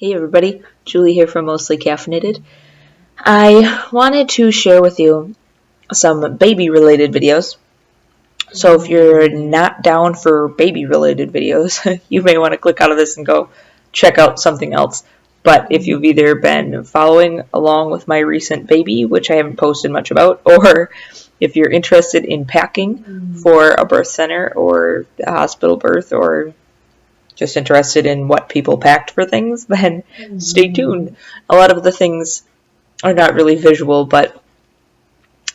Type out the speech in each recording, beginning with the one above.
Hey everybody, Julie here from Mostly Caffeinated. I wanted to share with you some baby related videos. So if you're not down for baby related videos, you may want to click out of this and go check out something else. But if you've either been following along with my recent baby, which I haven't posted much about, or if you're interested in packing for a birth center or a hospital birth, or just interested in what people packed for things, then stay tuned. A lot of the things are not really visual, but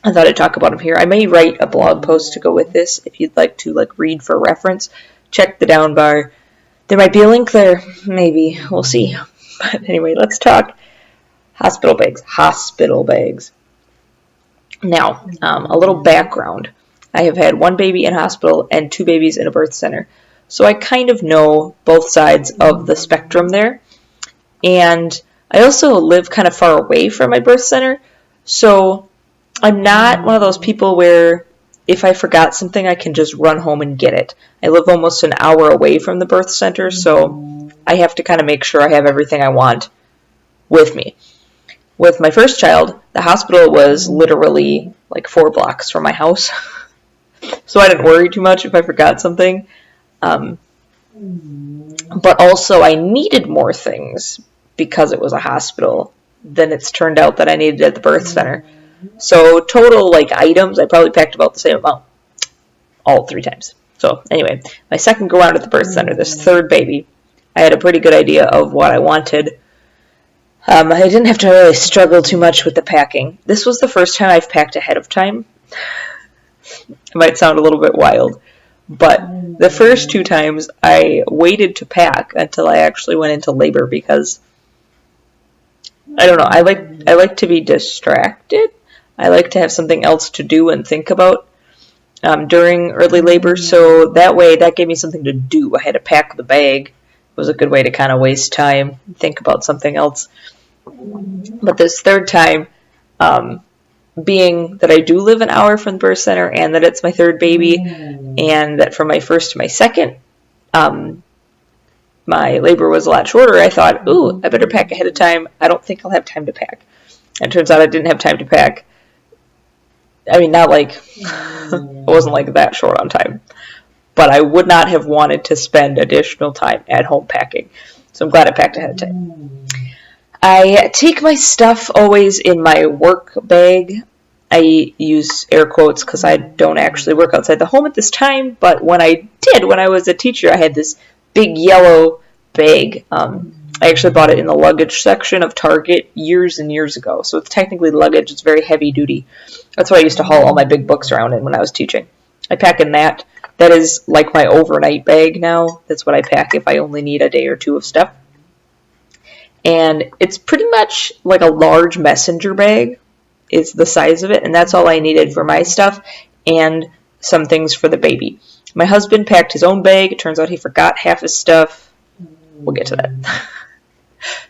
I thought I'd talk about them here. I may write a blog post to go with this if you'd like to read for reference. Check the down bar. There might be a link there, maybe. We'll see. But anyway, let's talk hospital bags. Hospital bags. Now, a little background. I have had one baby in hospital and two babies in a birth center. So I kind of know both sides of the spectrum there. And I also live kind of far away from my birth center. So I'm not one of those people where if I forgot something, I can just run home and get it. I live almost an hour away from the birth center, so I have to kind of make sure I have everything I want with me. With my first child, the hospital was literally 4 blocks from my house. So I didn't worry too much if I forgot something. But also I needed more things because it was a hospital than it's turned out that I needed at the birth center. So total items, I probably packed about the same amount all 3 times. So anyway, my second go around at the birth center, this third baby, I had a pretty good idea of what I wanted. I didn't have to really struggle too much with the packing. This was the first time I've packed ahead of time. It might sound a little bit wild. But the first 2 times, I waited to pack until I actually went into labor because, I don't know, I like to be distracted. I like to have something else to do and think about during early labor, so that way, that gave me something to do. I had to pack the bag. It was a good way to kind of waste time, think about something else. But this third time, being that I do live an hour from the birth center and that it's my third baby and that from my first to my second, my labor was a lot shorter, I thought, ooh, I better pack ahead of time. I don't think I'll have time to pack. And it turns out I didn't have time to pack. I mean, not I wasn't that short on time. But I would not have wanted to spend additional time at home packing. So I'm glad I packed ahead of time. I take my stuff always in my work bag. I use air quotes because I don't actually work outside the home at this time, but when I did, when I was a teacher, I had this big yellow bag. I actually bought it in the luggage section of Target years and years ago, so it's technically luggage. It's very heavy duty. That's what I used to haul all my big books around in when I was teaching. I pack in that. That is like my overnight bag now. That's what I pack if I only need a day or 2 of stuff. And it's pretty much like a large messenger bag is the size of it, and that's all I needed for my stuff and some things for the baby. My husband packed his own bag. It turns out he forgot half his stuff. We'll get to that.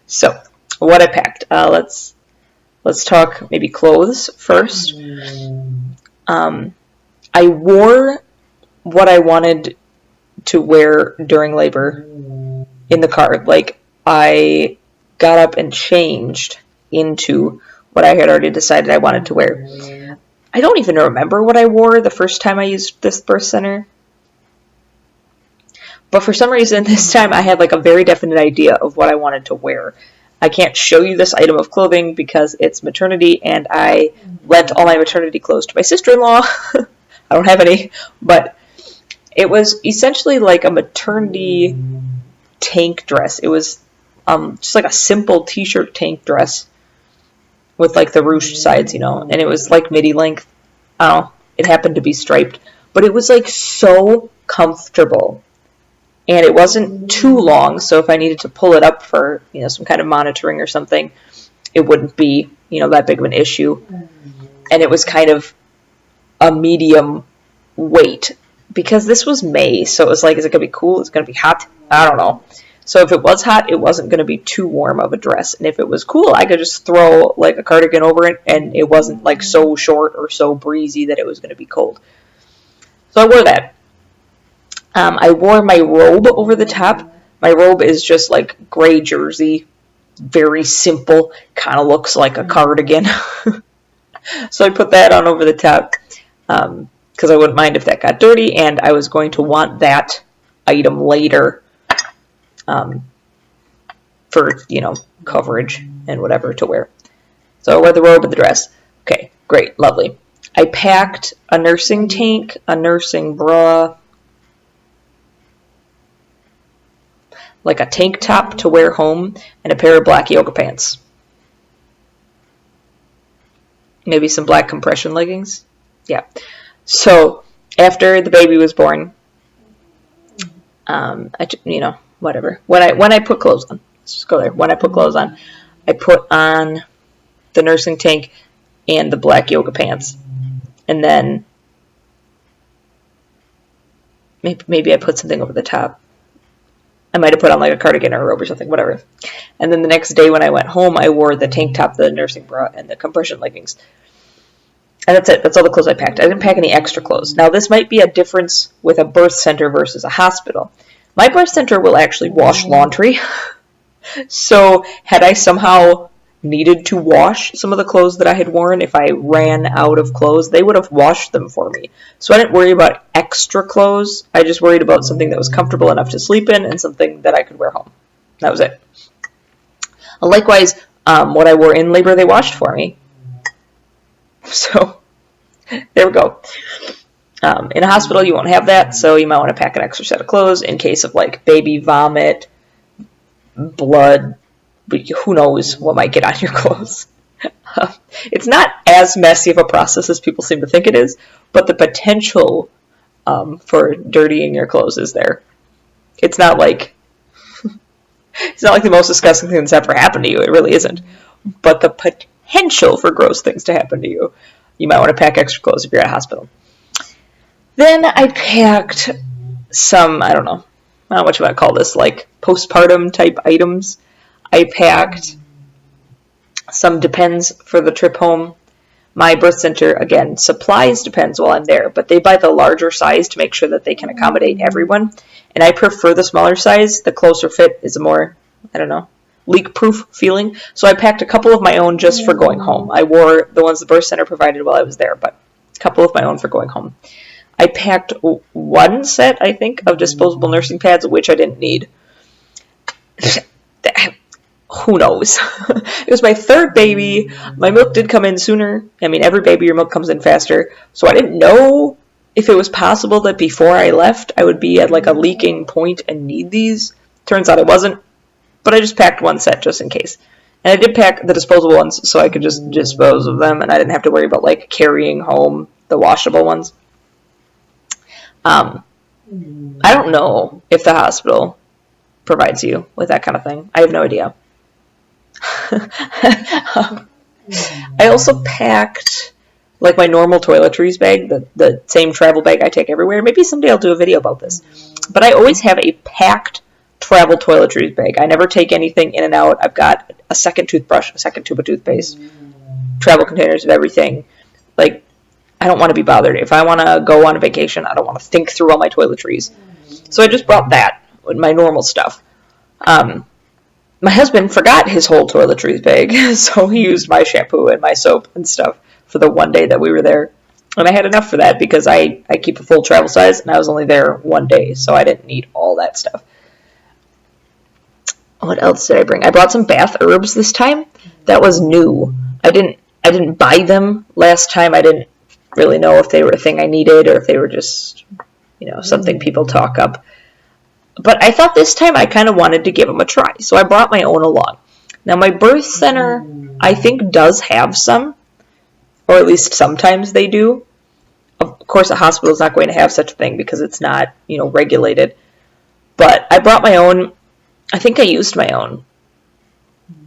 So, what I packed. Let's talk maybe clothes first. I wore what I wanted to wear during labor in the car. I got up and changed into what I had already decided I wanted to wear. I don't even remember what I wore the first time I used this birth center. But for some reason, this time I had a very definite idea of what I wanted to wear. I can't show you this item of clothing because it's maternity, and I lent all my maternity clothes to my sister-in-law. I don't have any, but it was essentially a maternity tank dress. It was just a simple t-shirt tank dress with the ruched sides, and it was midi length. I don't know, it happened to be striped, but it was so comfortable, and it wasn't too long, so if I needed to pull it up for some kind of monitoring or something, it wouldn't be that big of an issue. And it was kind of a medium weight because this was May, so it was is it gonna be cool? Is it gonna be hot? I don't know. So if it was hot, it wasn't going to be too warm of a dress. And if it was cool, I could just throw a cardigan over it, and it wasn't so short or so breezy that it was going to be cold. So I wore that. I wore my robe over the top. My robe is just gray jersey very simple, kind of looks like a cardigan. So I put that on over the top because I wouldn't mind if that got dirty, and I was going to want that item later for, coverage and whatever to wear. So I wear the robe and the dress. Okay, great, lovely. I packed a nursing tank, a nursing bra, like a tank top to wear home, and a pair of black yoga pants. Maybe some black compression leggings. Yeah. So after the baby was born, whatever. When I put clothes on, let's just go there. When I put clothes on, I put on the nursing tank and the black yoga pants, and then maybe I put something over the top. I might have put on like a cardigan or a robe or something, whatever. And then the next day when I went home, I wore the tank top, the nursing bra, and the compression leggings. And that's it. That's all the clothes I packed. I didn't pack any extra clothes. Now, this might be a difference with a birth center versus a hospital. My birth center will actually wash laundry. So had I somehow needed to wash some of the clothes that I had worn, if I ran out of clothes, they would have washed them for me. So I didn't worry about extra clothes. I just worried about something that was comfortable enough to sleep in and something that I could wear home. That was it. Likewise, what I wore in labor, they washed for me. So there we go. In a hospital, you won't have that, so you might want to pack an extra set of clothes in case of like baby vomit, blood, but who knows what might get on your clothes. It's not as messy of a process as people seem to think it is, but the potential for dirtying your clothes is there. It's not like the most disgusting thing that's ever happened to you. It really isn't. But the potential for gross things to happen to you, you might want to pack extra clothes if you're at a hospital. Then I packed some, I don't know what you might call this, like postpartum type items. I packed some Depends for the trip home. My birth center, again, supplies Depends while I'm there, but they buy the larger size to make sure that they can accommodate everyone. And I prefer the smaller size. The closer fit is a more, leak-proof feeling. So I packed a couple of my own just for going home. I wore the ones the birth center provided while I was there, but a couple of my own for going home. I packed one set, I think, of disposable nursing pads, which I didn't need. Who knows? It was my third baby. My milk did come in sooner. I mean, every baby, your milk comes in faster. So I didn't know if it was possible that before I left, I would be at like a leaking point and need these. Turns out it wasn't. But I just packed one set just in case. And I did pack the disposable ones so I could just dispose of them and I didn't have to worry about like carrying home the washable ones. I don't know if the hospital provides you with that kind of thing. I have no idea. I also packed like my normal toiletries bag, the same travel bag I take everywhere. Maybe someday I'll do a video about this. But I always have a packed travel toiletries bag. I never take anything in and out. I've got a second toothbrush, a second tube of toothpaste, travel containers of everything. Like, I don't want to be bothered. If I want to go on a vacation, I don't want to think through all my toiletries. So I just brought that with my normal stuff. My husband forgot his whole toiletries bag, so he used my shampoo and my soap and stuff for the one day that we were there. And I had enough for that because I keep a full travel size, and I was only there one day, so I didn't need all that stuff. What else did I bring? I brought some bath herbs this time. That was new. I didn't buy them last time. I didn't really know if they were a thing I needed or if they were just, something people talk up. But I thought this time I kind of wanted to give them a try, so I brought my own along. Now, my birth center, I think, does have some, or at least sometimes they do. Of course, a hospital is not going to have such a thing because it's not, regulated. But I brought my own. I think I used my own.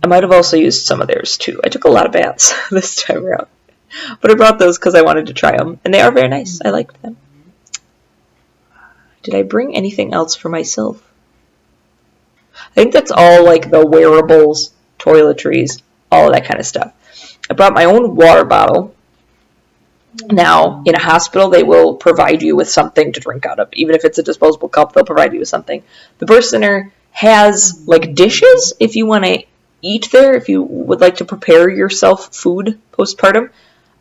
I might have also used some of theirs, too. I took a lot of baths this time around. But I brought those because I wanted to try them, and they are very nice. I liked them. Did I bring anything else for myself? I think that's all like the wearables, toiletries, all of that kind of stuff. I brought my own water bottle. Now, in a hospital, they will provide you with something to drink out of. Even if it's a disposable cup, they'll provide you with something. The birth center has like dishes if you want to eat there if you would like to prepare yourself food postpartum.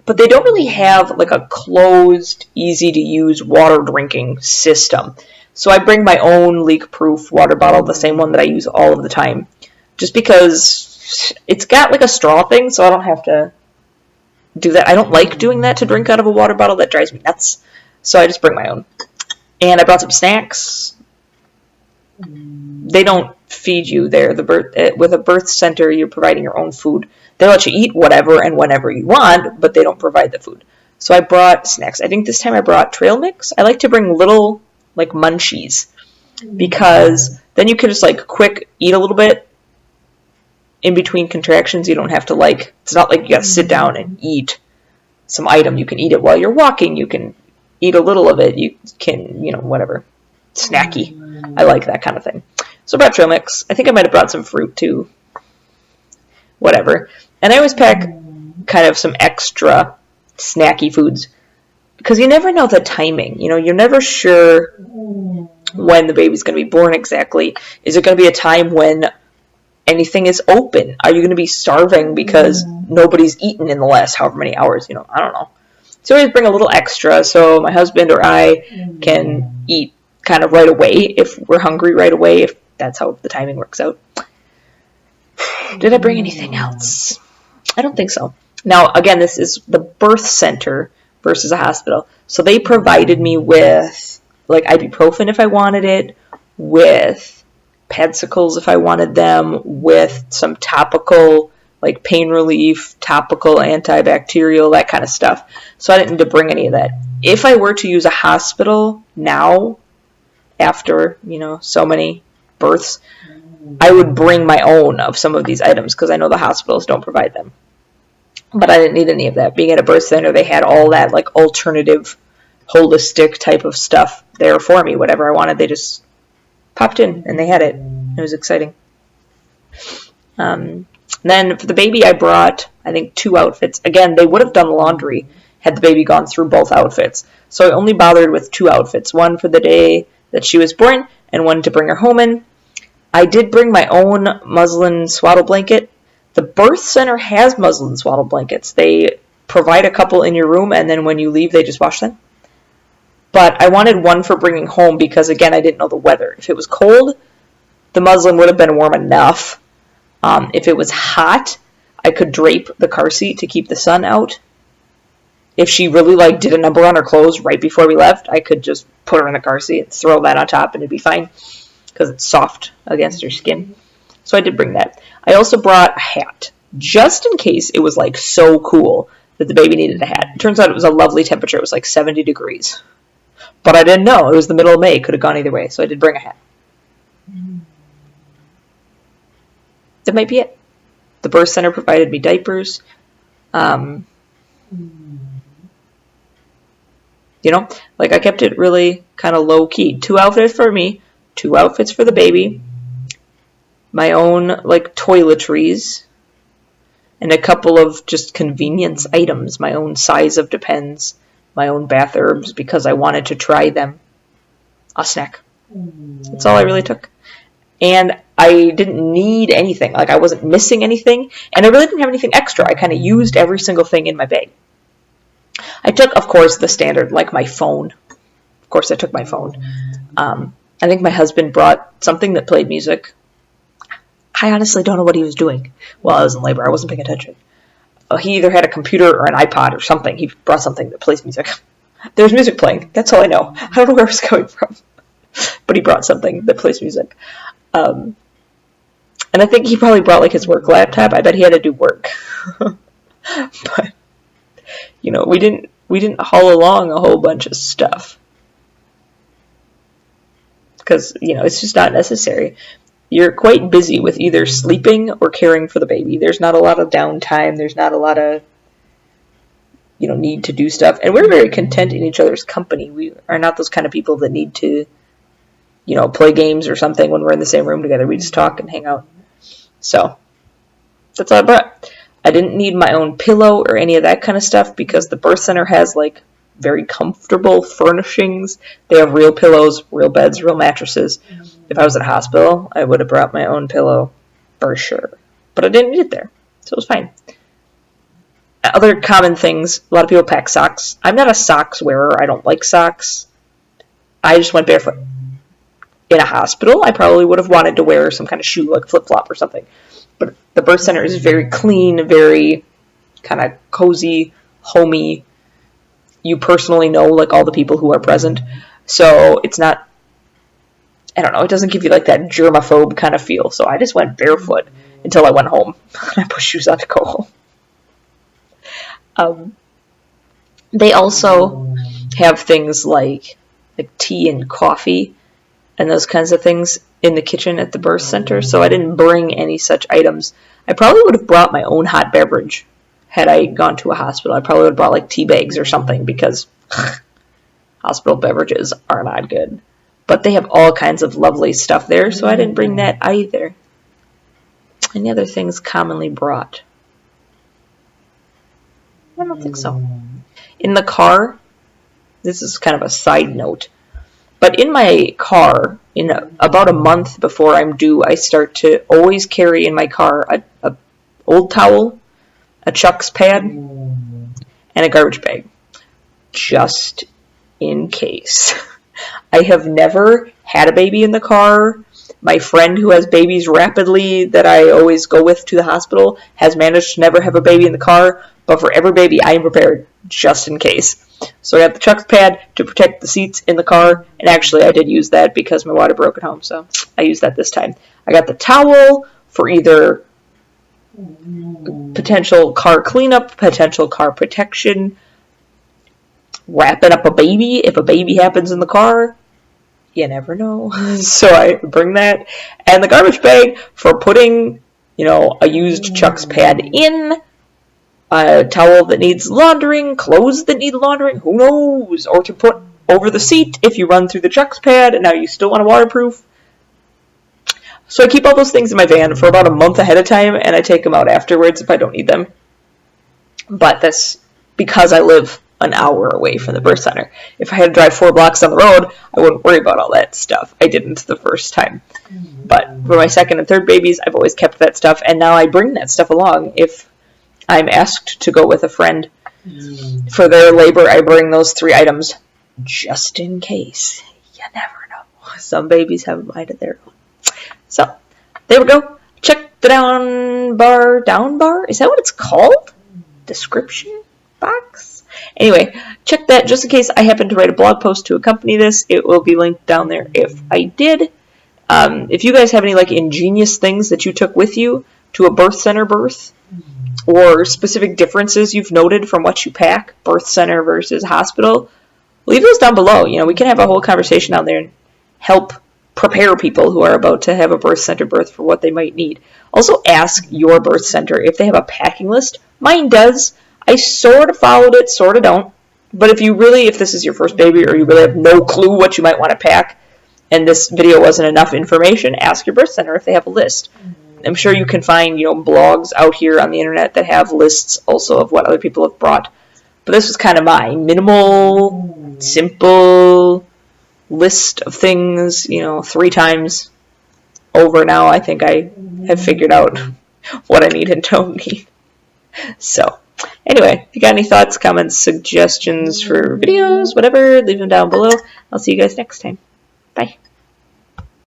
But they don't really have like a closed, easy-to-use water drinking system. So I bring my own leak-proof water bottle, the same one that I use all of the time. Just because it's got like a straw thing, so I don't have to do that. I don't like doing that to drink out of a water bottle. That drives me nuts. So I just bring my own. And I brought some snacks. They don't feed you there. With a birth center, you're providing your own food. They let you eat whatever and whenever you want, but they don't provide the food. So I brought snacks. I think this time I brought trail mix. I like to bring little, like, munchies, because then you can just, like, quick eat a little bit in between contractions. You don't have to, like, it's not like you gotta sit down and eat some item. You can eat it while you're walking. You can eat a little of it. You can, whatever. Snacky. I like that kind of thing. So I brought trail mix. I think I might have brought some fruit, too. Whatever. And I always pack kind of some extra snacky foods, because you never know the timing. You're never sure when the baby's going to be born exactly. Is it going to be a time when anything is open? Are you going to be starving because nobody's eaten in the last however many hours? I don't know. So I always bring a little extra so my husband or I can eat kind of right away if we're hungry right away, if that's how the timing works out. Did I bring anything else? I don't think so. Now, again, this is the birth center versus a hospital. So they provided me with, like, ibuprofen if I wanted it, with padsicles if I wanted them, with some topical, like, pain relief, topical antibacterial, that kind of stuff. So I didn't need to bring any of that. If I were to use a hospital now, after, so many births, I would bring my own of some of these items, because I know the hospitals don't provide them. But I didn't need any of that. Being at a birth center, they had all that, like, alternative, holistic type of stuff there for me. Whatever I wanted, they just popped in, and they had it. It was exciting. Then for the baby, I brought, I think, 2 outfits. Again, they would have done laundry had the baby gone through both outfits. So I only bothered with 2 outfits. One for the day that she was born, and one to bring her home in. I did bring my own muslin swaddle blanket. The birth center has muslin swaddle blankets. They provide a couple in your room, and then when you leave, they just wash them. But I wanted one for bringing home because, again, I didn't know the weather. If it was cold, the muslin would have been warm enough. If it was hot, I could drape the car seat to keep the sun out. If she really, did a number on her clothes right before we left, I could just put her in the car seat and throw that on top, and it'd be fine, because it's soft against her skin. So I did bring that. I also brought a hat, just in case it was, so cool that the baby needed a hat. It turns out it was a lovely temperature. It was, 70 degrees. But I didn't know. It was the middle of May. It could have gone either way, so I did bring a hat. That might be it. The birth center provided me diapers. I kept it really kind of low-key. 2 outfits for me, 2 outfits for the baby, my own, toiletries, and a couple of just convenience items, my own size of Depends, my own bath herbs, because I wanted to try them. A snack. That's all I really took. And I didn't need anything. I wasn't missing anything, and I really didn't have anything extra. I kind of used every single thing in my bag. I took, of course, the standard, my phone. Of course, I took my phone. I think my husband brought something that played music. I honestly don't know what he was doing while I was in labor. I wasn't paying attention. He either had a computer or an iPod or something. He brought something that plays music. There's music playing. That's all I know. I don't know where it was coming from. But he brought something that plays music. And I think he probably brought, his work laptop. I bet he had to do work. But, we didn't haul along a whole bunch of stuff. Because, it's just not necessary. You're quite busy with either sleeping or caring for the baby. There's not a lot of downtime. There's not a lot of, need to do stuff. And we're very content in each other's company. We are not those kind of people that need to, play games or something when we're in the same room together. We just talk and hang out. So, that's all I brought. I didn't need my own pillow or any of that kind of stuff because the birth center has, very comfortable furnishings. They have real pillows, real beds, real mattresses. If I was at a hospital, I would have brought my own pillow for sure. but I didn't need it there, so it was fine. Other common things, a lot of people pack socks. I'm not a socks wearer. I don't like socks. I just went barefoot. In a hospital, I probably would have wanted to wear some kind of shoe, like flip-flop or something. But the birth center is very clean, very kind of cozy, homey. You personally know, like, all the people who are present. So it's not, I don't know, it doesn't give you, like, that germaphobe kind of feel. So I just went barefoot until I went home. I put shoes on to go home. They also have things like tea and coffee and those kinds of things in the kitchen at the birth center, so I didn't bring any such items. I probably would have brought my own hot beverage had I gone to a hospital. I probably would have brought like tea bags or something, because hospital beverages are not good. But they have all kinds of lovely stuff there, so I didn't bring that either. Any other things commonly brought? I don't think so. In the car, this is kind of a side note, but in my car, in about a month before I'm due, I start to always carry in my car a old towel, a Chuck's pad, and a garbage bag, just in case. I have never had a baby in the car. My friend who has babies rapidly that I always go with to the hospital has managed to never have a baby in the car, but for every baby I am prepared just in case. So I got the Chuck's pad to protect the seats in the car, and actually I did use that because my water broke at home, so I used that this time. I got the towel for either potential car cleanup, potential car protection, wrapping up a baby if a baby happens in the car. You never know. So I bring that. And the garbage bag for putting, a used Chuck's pad in, a towel that needs laundering, clothes that need laundering, who knows? Or to put over the seat if you run through the Chuck's pad and now you still want a waterproof. So I keep all those things in my van for about a month ahead of time, and I take them out afterwards if I don't need them. But that's because I live an hour away from the birth center. If I had to drive 4 blocks down the road, I wouldn't worry about all that stuff. I didn't the first time. But for my second and third babies, I've always kept that stuff, and now I bring that stuff along. If I'm asked to go with a friend for their labor, I bring those 3 items just in case. You never know. Some babies have a mind of their own. So, there we go. Check the down bar? Is that what it's called? Description box? Anyway, check that just in case I happen to write a blog post to accompany this. It will be linked down there if I did. If you guys have any ingenious things that you took with you to a birth center birth, or specific differences you've noted from what you pack, birth center versus hospital, leave those down below. We can have a whole conversation down there and help prepare people who are about to have a birth center birth for what they might need. Also ask your birth center if they have a packing list. Mine does. I sort of followed it, sort of don't. But if this is your first baby or you really have no clue what you might want to pack, and this video wasn't enough information, ask your birth center if they have a list. I'm sure you can find, blogs out here on the internet that have lists also of what other people have brought. But this was kind of my minimal, simple list of things, 3 times over now. I think I have figured out what I need and don't need. So, anyway, if you got any thoughts, comments, suggestions for videos, whatever, leave them down below. I'll see you guys next time. Bye.